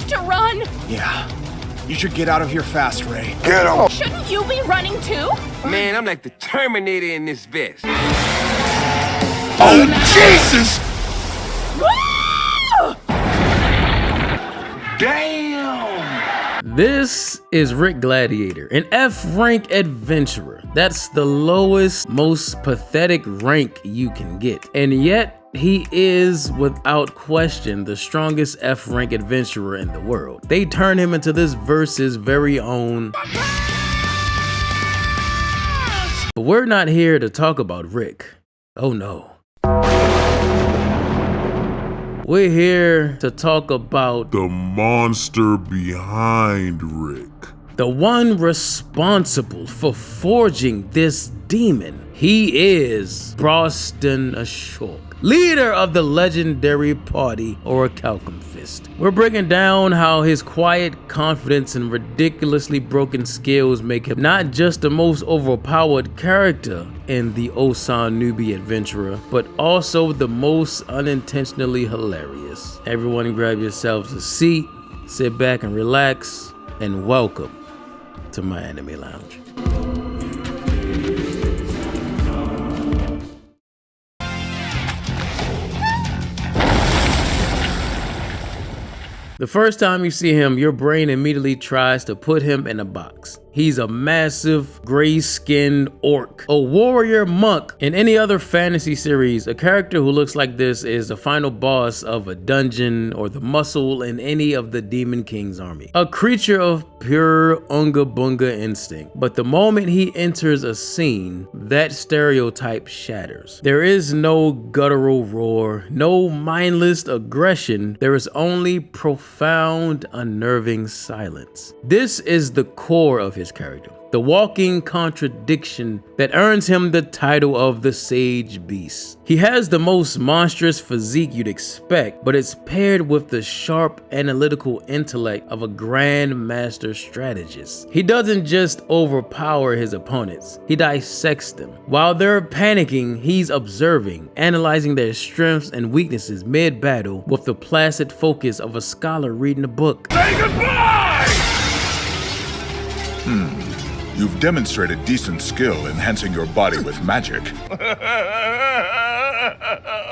have to run. Yeah. You should get out of here fast, Ray. Get him! Shouldn't you be running too? Man, I'm like the Terminator in this vest. Oh, Jesus! Damn! This is Rick Gladiator, an F-rank adventurer. That's the lowest, most pathetic rank you can get. And yet, he is, without question, the strongest F-rank adventurer in the world. They turn him into this verse's very own. But we're not here to talk about Rick. Oh no. We're here to talk about the monster behind Rick. The one responsible for forging this demon. He is Broughston Ashorc, leader of the legendary party Orichalcum Fist. We're breaking down how his quiet confidence and ridiculously broken skills make him not just the most overpowered character in the Osan Newbie Adventurer, but also the most unintentionally hilarious. Everyone grab yourselves a seat, sit back and relax, and welcome to my anime lounge. The first time you see him, your brain immediately tries to put him in a box. He's a massive, gray-skinned orc, a warrior monk. In any other fantasy series, a character who looks like this is the final boss of a dungeon or the muscle in any of the Demon King's army. A creature of pure Unga Bunga instinct. But the moment he enters a scene, that stereotype shatters. There is no guttural roar, no mindless aggression. There is only profound, unnerving silence. This is the core of his character, the walking contradiction that earns him the title of the Sage Beast. He has the most monstrous physique you'd expect, but it's paired with the sharp analytical intellect of a grandmaster strategist. He doesn't just overpower his opponents, he dissects them. While they're panicking, he's observing, analyzing their strengths and weaknesses mid-battle with the placid focus of a scholar reading a book. Say goodbye! You've demonstrated decent skill enhancing your body with magic.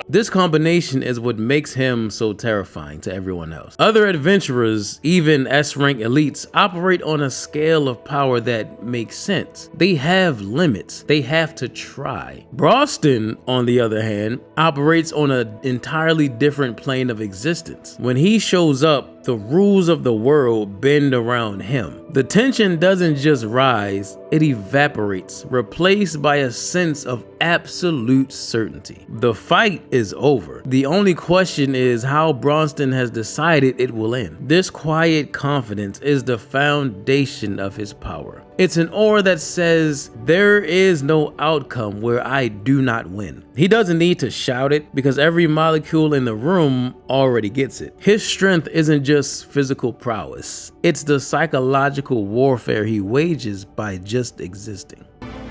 This combination is what makes him so terrifying to everyone else. Other adventurers, even S-rank elites, operate on a scale of power that makes sense. They have limits. They have to try. Broughston, on the other hand, operates on an entirely different plane of existence. When he shows up, the rules of the world bend around him. The tension doesn't just rise, it evaporates, replaced by a sense of absolute certainty. The fight is over. The only question is how Broughston has decided it will end. This quiet confidence is the foundation of his power. It's an aura that says, there is no outcome where I do not win. He doesn't need to shout it because every molecule in the room already gets it. His strength isn't just physical prowess. It's the psychological warfare he wages by just existing.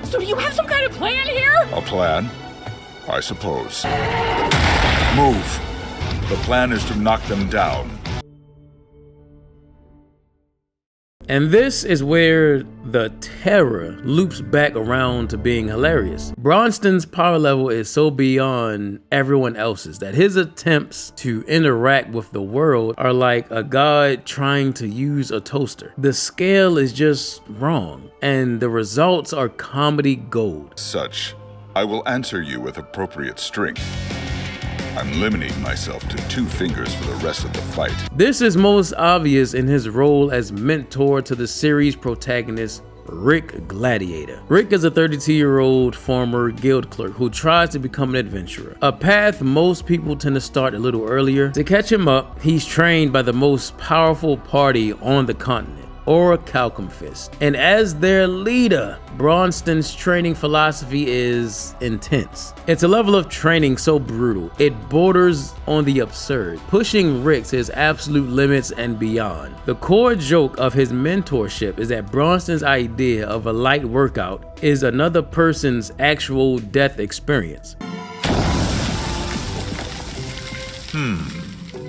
So do you have some kind of plan here? A plan? I suppose. Move. The plan is to knock them down. And this is where the terror loops back around to being hilarious. Broughston's power level is so beyond everyone else's that his attempts to interact with the world are like a god trying to use a toaster. The scale is just wrong, and the results are comedy gold. Such, I will answer you with appropriate strength. I'm limiting myself to 2 fingers for the rest of the fight. This is most obvious in his role as mentor to the series protagonist, Rick Gladiator. Rick is a 32-year-old former guild clerk who tries to become an adventurer, a path most people tend to start a little earlier. To catch him up, he's trained by the most powerful party on the continent, Orichalcum Fist. And as their leader, Broughston's training philosophy is intense. It's a level of training so brutal, it borders on the absurd, pushing Rick to his absolute limits and beyond. The core joke of his mentorship is that Broughston's idea of a light workout is another person's actual death experience.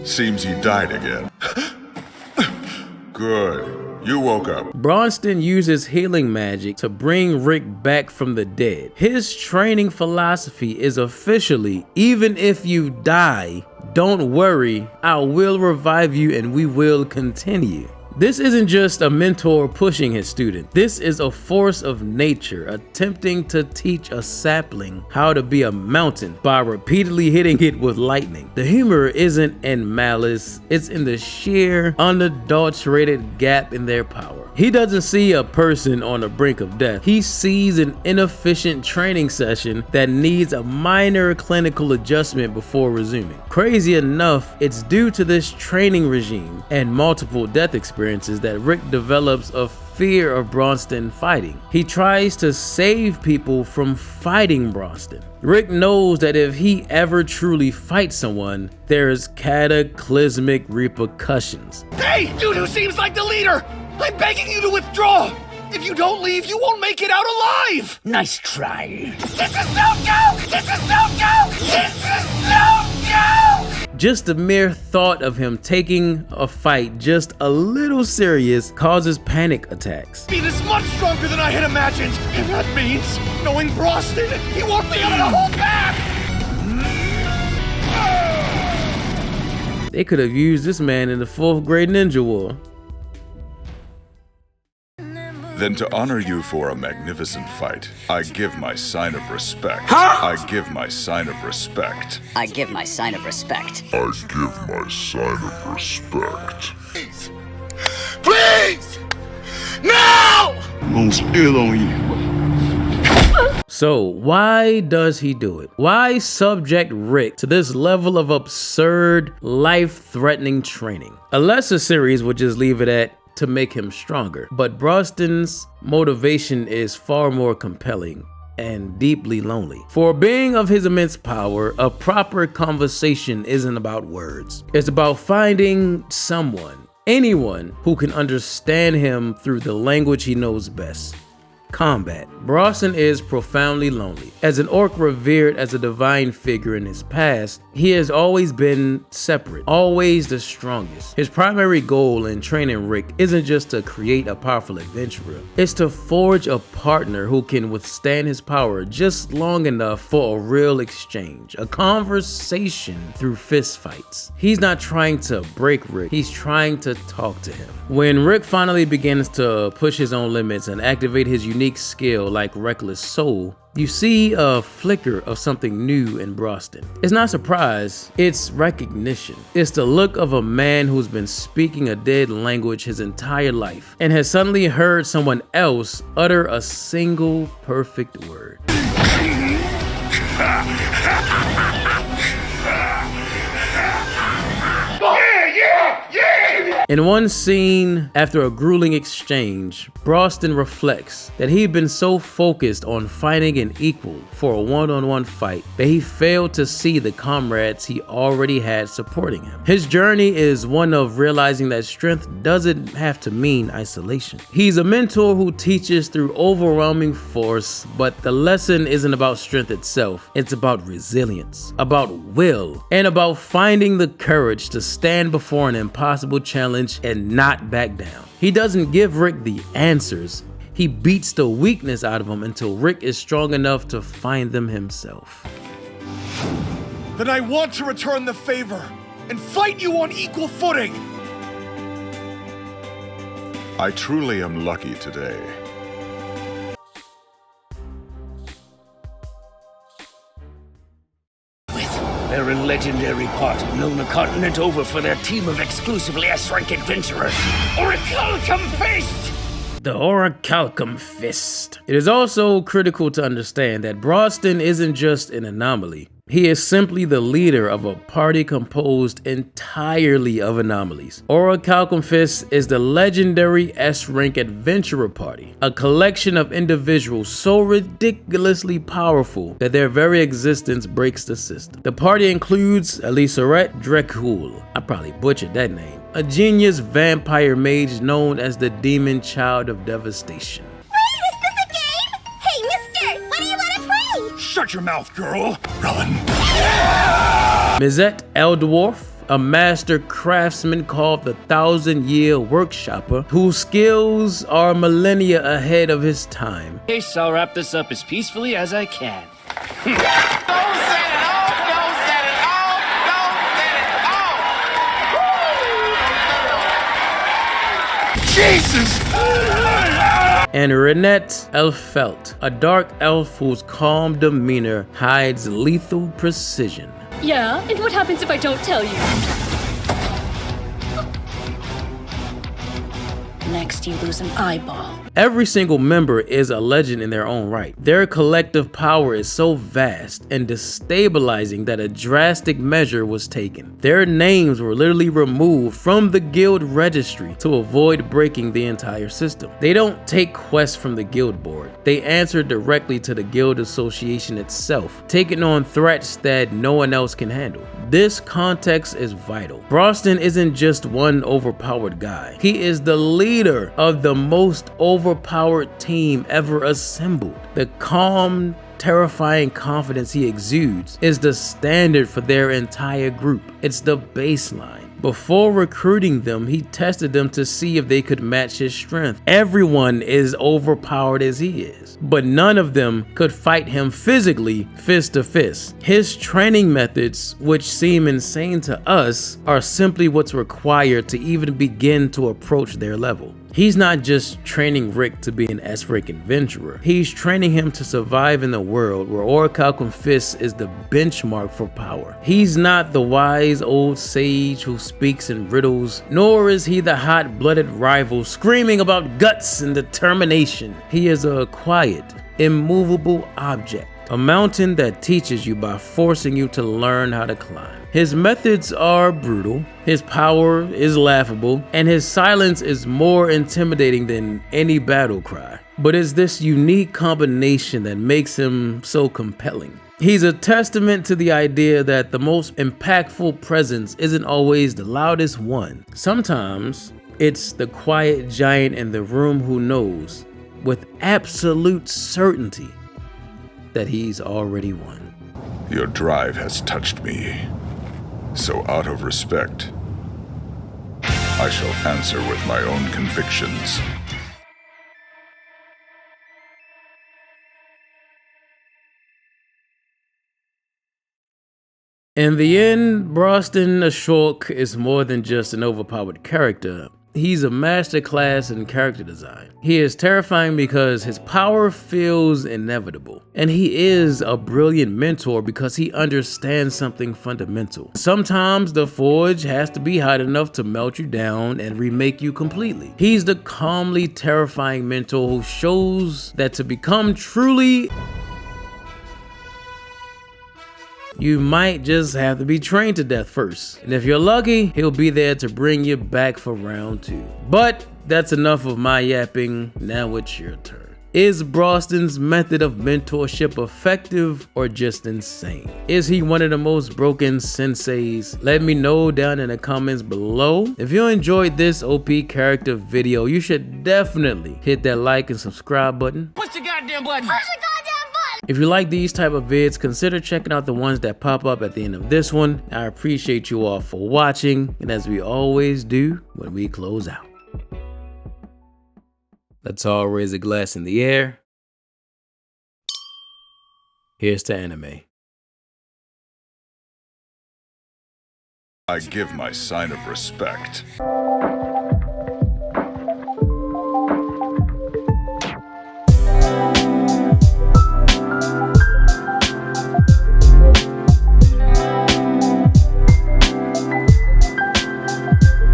Seems he died again. Good. You woke up. Broughston uses healing magic to bring Rick back from the dead. His training philosophy is officially, even if you die, don't worry, I will revive you and we will continue. This isn't just a mentor pushing his student. This is a force of nature attempting to teach a sapling how to be a mountain by repeatedly hitting it with lightning. The humor isn't in malice, it's in the sheer, unadulterated gap in their power. He doesn't see a person on the brink of death. He sees an inefficient training session that needs a minor clinical adjustment before resuming. Crazy enough, it's due to this training regime and multiple death experiences that Rick develops a fear of Broughston fighting. He tries to save people from fighting Broughston. Rick knows that if he ever truly fights someone, there's cataclysmic repercussions. Hey, dude who seems like the leader! I'm begging you to withdraw! If you don't leave, you won't make it out alive! Nice try. This is no joke! This is no joke! This is no joke! Just the mere thought of him taking a fight just a little serious causes panic attacks. Beat is much stronger than I had imagined, and that means, knowing Broughston, he won't be able to hold back! They could have used this man in the 4th grade ninja war. Then to honor you for a magnificent fight, I give my sign of respect. I give my sign of respect. I give my sign of respect. I give my sign of respect. Please! Now! Who's ill on you? So why does he do it? Why subject Rick to this level of absurd, life-threatening training? A lesser series would just leave it at to make him stronger. But Broughston's motivation is far more compelling and deeply lonely. For a being of his immense power, a proper conversation isn't about words. It's about finding someone, anyone, who can understand him through the language he knows best. Combat. Broughston is profoundly lonely. As an orc revered as a divine figure in his past, he has always been separate, always the strongest. His primary goal in training Rick isn't just to create a powerful adventurer, it's to forge a partner who can withstand his power just long enough for a real exchange, a conversation through fistfights. He's not trying to break Rick, he's trying to talk to him. When Rick finally begins to push his own limits and activate his unique skill like Reckless Soul, you see a flicker of something new in Broughston. It's not surprise, it's recognition. It's the look of a man who's been speaking a dead language his entire life and has suddenly heard someone else utter a single perfect word. In one scene, after a grueling exchange, Broughston reflects that he'd been so focused on finding an equal for a one-on-one fight that he failed to see the comrades he already had supporting him. His journey is one of realizing that strength doesn't have to mean isolation. He's a mentor who teaches through overwhelming force, but the lesson isn't about strength itself. It's about resilience, about will, and about finding the courage to stand before an impossible challenge and not back down. He doesn't give Rick the answers. He beats the weakness out of him until Rick is strong enough to find them himself. Then I want to return the favor and fight you on equal footing. I truly am lucky today. They're a legendary party known the continent over for their team of exclusively S-rank adventurers. Orichalcum Fist! The Orichalcum Fist. It is also critical to understand that Broughston isn't just an anomaly. He is simply the leader of a party composed entirely of anomalies. Orichalcum Fist is the legendary S-rank adventurer party, a collection of individuals so ridiculously powerful that their very existence breaks the system. The party includes Eliseret Drekul, I probably butchered that name, a genius vampire mage known as the Demon Child of Devastation. Shut your mouth, girl. Run. Mizet Eldwarf, a master craftsman called the 1,000-Year Workshopper, whose skills are millennia ahead of his time. Case, I'll wrap this up as peacefully as I can. Jesus! And Renette Elfelt, a dark elf whose calm demeanor hides lethal precision. Yeah, and what happens if I don't tell you? Next, you lose an eyeball. Every single member is a legend in their own right. Their collective power is so vast and destabilizing that a drastic measure was taken. Their names were literally removed from the guild registry to avoid breaking the entire system. They don't take quests from the guild board. They answer directly to the guild association itself, taking on threats that no one else can handle. This context is vital. Broughston isn't just one overpowered guy. He is the leader of the most overpowered team ever assembled. The calm, terrifying confidence he exudes is the standard for their entire group. It's the baseline. Before recruiting them, he tested them to see if they could match his strength. Everyone is overpowered as he is, but none of them could fight him physically, fist to fist. His training methods, which seem insane to us, are simply what's required to even begin to approach their level. He's not just training Rick to be an S-rank adventurer. He's training him to survive in a world where Orichalcum Fist is the benchmark for power. He's not the wise old sage who speaks in riddles, nor is he the hot-blooded rival screaming about guts and determination. He is a quiet, immovable object. A mountain that teaches you by forcing you to learn how to climb. His methods are brutal, his power is laughable, and his silence is more intimidating than any battle cry. But it's this unique combination that makes him so compelling. He's a testament to the idea that the most impactful presence isn't always the loudest one. Sometimes it's the quiet giant in the room who knows, with absolute certainty, that he's already won. Your drive has touched me. So out of respect, I shall answer with my own convictions. In the end, Broughston Ashorc is more than just an overpowered character. He's a masterclass in character design. He is terrifying because his power feels inevitable. And he is a brilliant mentor because he understands something fundamental. Sometimes the forge has to be hot enough to melt you down and remake you completely. He's the calmly terrifying mentor who shows that to become truly, you might just have to be trained to death first. And if you're lucky, he'll be there to bring you back for round 2. But that's enough of my yapping. Now it's your turn. Is Broughston's method of mentorship effective or just insane? Is he one of the most broken senseis? Let me know down in the comments below. If you enjoyed this OP character video, you should definitely hit that like and subscribe button. Push the goddamn button! If you like these type of vids, consider checking out the ones that pop up at the end of this one. I appreciate you all for watching, and as we always do when we close out, let's all raise a glass in the air. Here's to anime. I give my sign of respect.